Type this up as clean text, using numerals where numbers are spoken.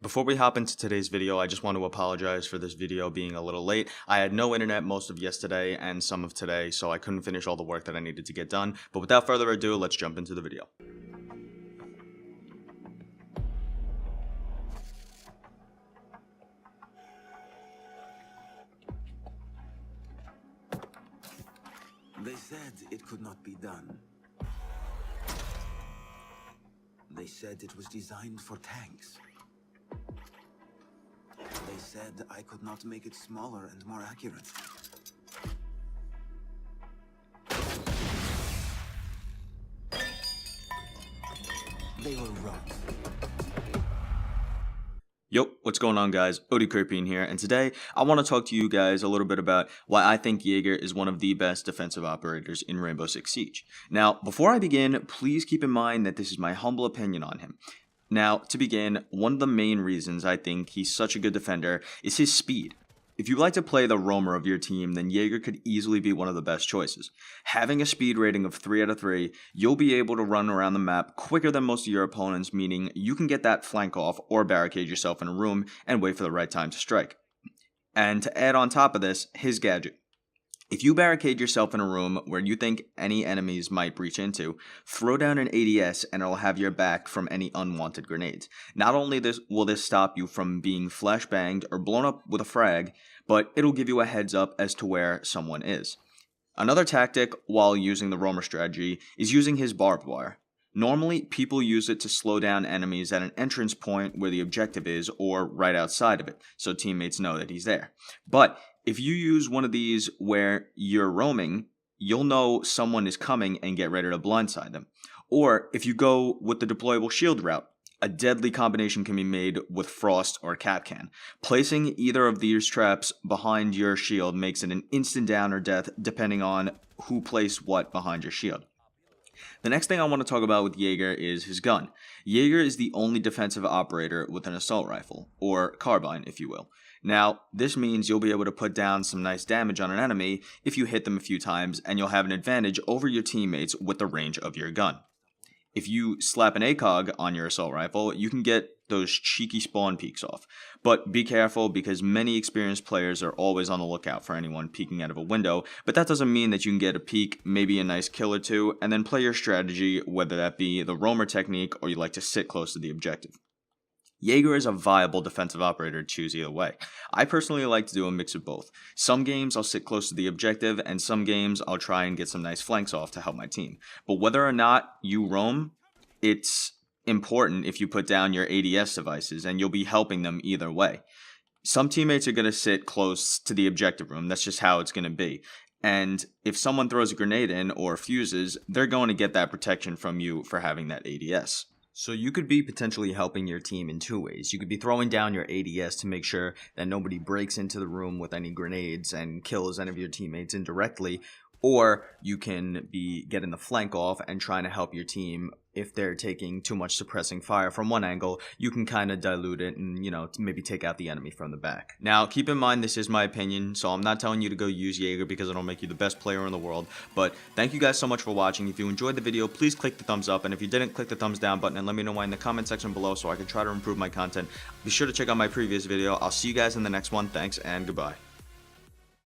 Before we hop into today's video, I just want to apologize for this video being a little late. I had no internet most of yesterday and some of today, so I couldn't finish all the work that I needed to get done. But without further ado, let's jump into the video. They said it could not be done. They said it was designed for tanks. They said I could not make it smaller and more accurate. They were wrong. Yo, what's going on guys? ODCreeping here, and today I want to talk to you guys a little bit about why I think Jager is one of the best defensive operators in Rainbow Six Siege. Now, before I begin, please keep in mind that this is my humble opinion on him. Now, to begin, one of the main reasons I think he's such a good defender is his speed. If you like to play the roamer of your team, then Jager could easily be one of the best choices. Having a speed rating of 3 out of 3, you'll be able to run around the map quicker than most of your opponents, meaning you can get that flank off or barricade yourself in a room and wait for the right time to strike. And to add on top of this, his gadget. If you barricade yourself in a room where you think any enemies might breach into, throw down an ADS and it'll have your back from any unwanted grenades. Not only will this stop you from being flashbanged or blown up with a frag, but it'll give you a heads up as to where someone is. Another tactic while using the roamer strategy is using his barbed wire. Normally, people use it to slow down enemies at an entrance point where the objective is or right outside of it, so teammates know that he's there. But if you use one of these where you're roaming, you'll know someone is coming and get ready to blindside them. Or if you go with the deployable shield route, a deadly combination can be made with Frost or Capcan. Placing either of these traps behind your shield makes it an instant down or death depending on who placed what behind your shield. The next thing I want to talk about with Jager is his gun. Jager is the only defensive operator with an assault rifle, or carbine if you will. Now, this means you'll be able to put down some nice damage on an enemy if you hit them a few times, and you'll have an advantage over your teammates with the range of your gun. If you slap an ACOG on your assault rifle, you can get those cheeky spawn peeks off. But be careful because many experienced players are always on the lookout for anyone peeking out of a window, but that doesn't mean that you can get a peek, maybe a nice kill or two, and then play your strategy, whether that be the roamer technique or you like to sit close to the objective. Jager is a viable defensive operator to choose either way. I personally like to do a mix of both. Some games I'll sit close to the objective, and some games I'll try and get some nice flanks off to help my team. But whether or not you roam, it's important if you put down your ADS devices, and you'll be helping them either way. Some teammates are going to sit close to the objective room, that's just how it's going to be. And if someone throws a grenade in or fuses, they're going to get that protection from you for having that ADS. So you could be potentially helping your team in two ways. You could be throwing down your ADS to make sure that nobody breaks into the room with any grenades and kills any of your teammates indirectly, or you can be getting the flank off and trying to help your team. If they're taking too much suppressing fire from one angle, you can kind of dilute it and, maybe take out the enemy from the back. Now, keep in mind, this is my opinion, so I'm not telling you to go use Jager because it'll make you the best player in the world. But thank you guys so much for watching. If you enjoyed the video, please click the thumbs up. And if you didn't, click the thumbs down button and let me know why in the comment section below so I can try to improve my content. Be sure to check out my previous video. I'll see you guys in the next one. Thanks and goodbye.